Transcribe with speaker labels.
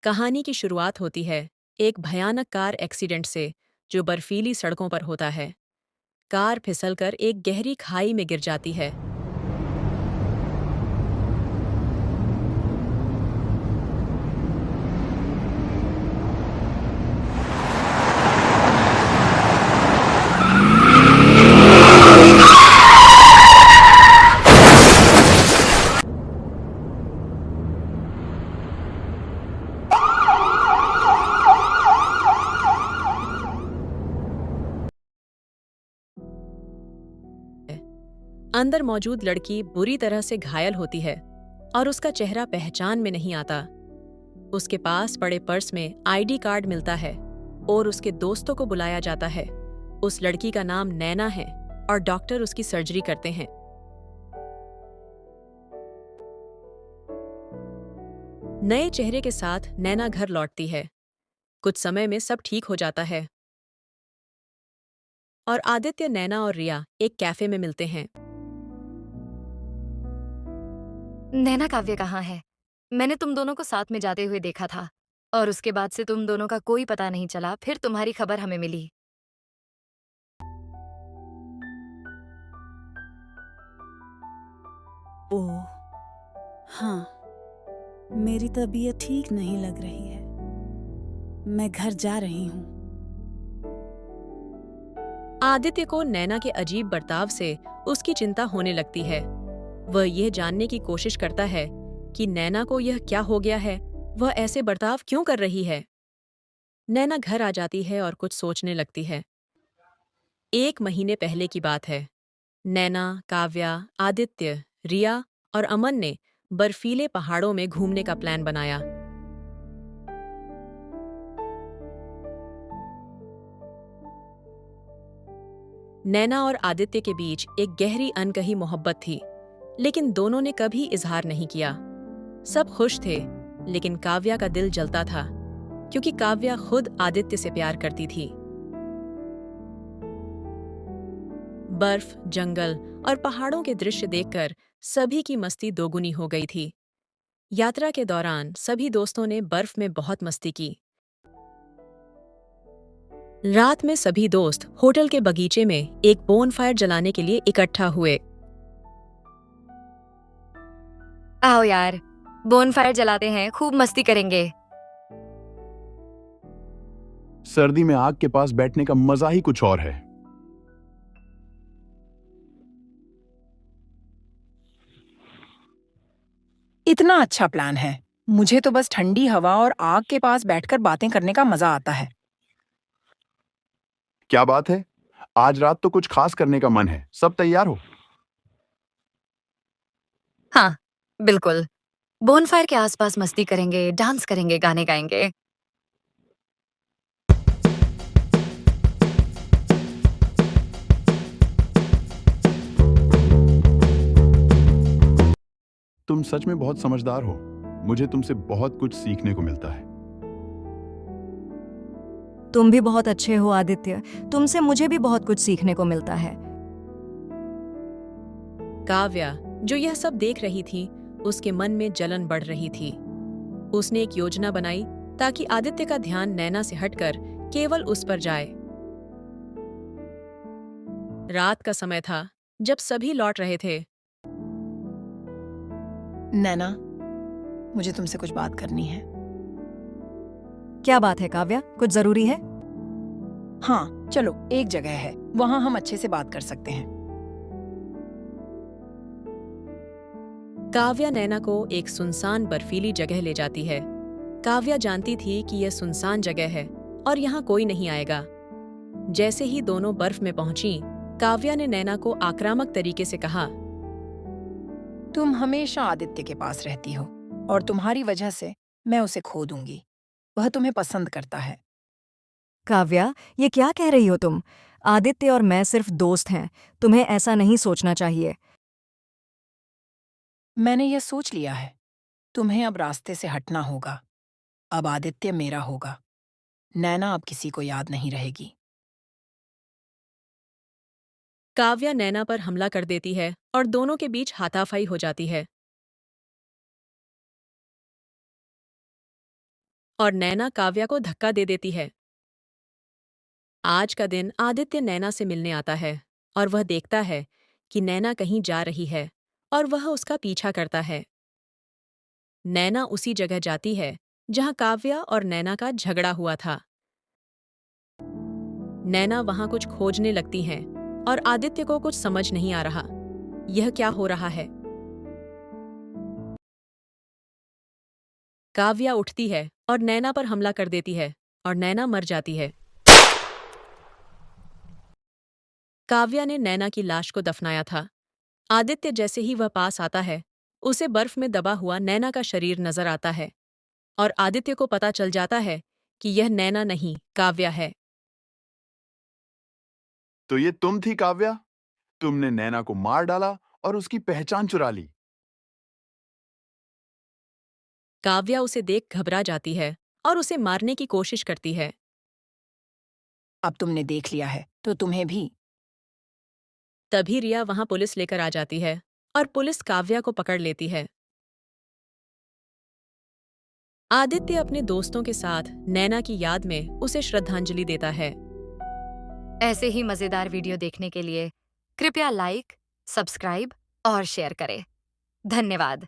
Speaker 1: कहानी की शुरुआत होती है एक भयानक कार एक्सीडेंट से जो बर्फीली सड़कों पर होता है। कार फिसलकर एक गहरी खाई में गिर जाती है। अंदर मौजूद लड़की बुरी तरह से घायल होती है और उसका चेहरा पहचान में नहीं आता। उसके पास पड़े पर्स में आईडी कार्ड मिलता है और उसके दोस्तों को बुलाया जाता है। उस लड़की का नाम नैना है और डॉक्टर उसकी सर्जरी करते हैं। नए चेहरे के साथ नैना घर लौटती है। कुछ समय में सब ठीक हो जाता है और आदित्य, नैना और रिया एक कैफे में मिलते हैं।
Speaker 2: नैना काव्य कहाँ है? मैंने तुम दोनों को साथ में जाते हुए देखा था और उसके बाद से तुम दोनों का कोई पता नहीं चला। फिर तुम्हारी खबर हमें मिली।
Speaker 3: ओह हाँ, मेरी तबीयत ठीक नहीं लग रही है। मैं घर जा रही हूँ।
Speaker 1: आदित्य को नैना के अजीब बर्ताव से उसकी चिंता होने लगती है। वह यह जानने की कोशिश करता है कि नैना को यह क्या हो गया है, वह ऐसे बर्ताव क्यों कर रही है। नैना घर आ जाती है और कुछ सोचने लगती है। 1 महीने पहले की बात है। नैना, काव्या, आदित्य, रिया और अमन ने बर्फीले पहाड़ों में घूमने का प्लान बनाया। नैना और आदित्य के बीच एक गहरी अनकही मोहब्बत थी, लेकिन दोनों ने कभी इजहार नहीं किया। सब खुश थे, लेकिन काव्या का दिल जलता था, क्योंकि काव्या खुद आदित्य से प्यार करती थी। बर्फ, जंगल और पहाड़ों के दृश्य देखकर सभी की मस्ती दोगुनी हो गई थी। यात्रा के दौरान सभी दोस्तों ने बर्फ में बहुत मस्ती की। रात में सभी दोस्त होटल के बगीचे में एक बोनफायर जलाने के लिए इकट्ठा हुए।
Speaker 2: आओ यार, बोनफायर जलाते हैं, खूब मस्ती करेंगे।
Speaker 4: सर्दी में आग के पास बैठने का मजा ही कुछ और है।
Speaker 5: इतना अच्छा प्लान है। मुझे तो बस ठंडी हवा और आग के पास बैठकर बातें करने का मजा आता है।
Speaker 4: क्या बात है, आज रात तो कुछ खास करने का मन है। सब तैयार हो?
Speaker 2: हाँ, बिल्कुल। बोनफायर के आसपास मस्ती करेंगे, डांस करेंगे, गाने गाएंगे।
Speaker 4: तुम सच में बहुत समझदार हो। मुझे तुमसे बहुत कुछ सीखने को मिलता है।
Speaker 6: तुम भी बहुत अच्छे हो आदित्य। तुमसे मुझे भी बहुत कुछ सीखने को मिलता है।
Speaker 1: काव्या, जो यह सब देख रही थी, उसके मन में जलन बढ़ रही थी। उसने एक योजना बनाई ताकि आदित्य का ध्यान नैना से हटकर केवल उस पर जाए। रात का समय था जब सभी लौट रहे थे।
Speaker 5: नैना, मुझे तुमसे कुछ बात करनी है।
Speaker 6: क्या बात है काव्या, कुछ जरूरी है?
Speaker 5: हाँ, चलो, एक जगह है, वहां हम अच्छे से बात कर सकते हैं।
Speaker 1: काव्या नैना को एक सुनसान बर्फीली जगह ले जाती है। काव्या जानती थी कि यह सुनसान जगह है और यहाँ कोई नहीं आएगा। जैसे ही दोनों बर्फ में पहुंची, काव्या ने नैना को आक्रामक तरीके से कहा,
Speaker 5: तुम हमेशा आदित्य के पास रहती हो और तुम्हारी वजह से मैं उसे खो दूंगी। वह तुम्हें पसंद करता है।
Speaker 6: काव्या, ये क्या कह रही हो तुम? आदित्य और मैं सिर्फ दोस्त हैं। तुम्हें ऐसा नहीं सोचना चाहिए।
Speaker 5: मैंने यह सोच लिया है। तुम्हें अब रास्ते से हटना होगा। अब आदित्य मेरा होगा। नैना अब किसी को याद नहीं रहेगी।
Speaker 1: काव्या नैना पर हमला कर देती है और दोनों के बीच हाथापाई हो जाती है। और नैना काव्या को धक्का दे देती है। आज का दिन आदित्य नैना से मिलने आता है और वह देखता है कि नैना कहीं जा रही है और वह उसका पीछा करता है। नैना उसी जगह जाती है जहां काव्या और नैना का झगड़ा हुआ था। नैना वहां कुछ खोजने लगती हैं और आदित्य को कुछ समझ नहीं आ रहा। यह क्या हो रहा है? काव्या उठती है और नैना पर हमला कर देती है और नैना मर जाती है। काव्या ने नैना की लाश को दफनाया था। आदित्य जैसे ही वह पास आता है, उसे बर्फ में दबा हुआ नैना का शरीर नजर आता है और आदित्य को पता चल जाता है कि यह नैना नहीं, काव्या है।
Speaker 4: तो ये तुम थी काव्या? तुमने नैना को मार डाला और उसकी पहचान चुरा ली।
Speaker 1: काव्या उसे देख घबरा जाती है और उसे मारने की कोशिश करती है।
Speaker 5: अब तुमने देख लिया है तो तुम्हें भी।
Speaker 1: तभी रिया वहां पुलिस लेकर आ जाती है और पुलिस काव्या को पकड़ लेती है। आदित्य अपने दोस्तों के साथ नैना की याद में उसे श्रद्धांजलि देता है।
Speaker 2: ऐसे ही मजेदार वीडियो देखने के लिए कृपया लाइक, सब्सक्राइब और शेयर करें। धन्यवाद।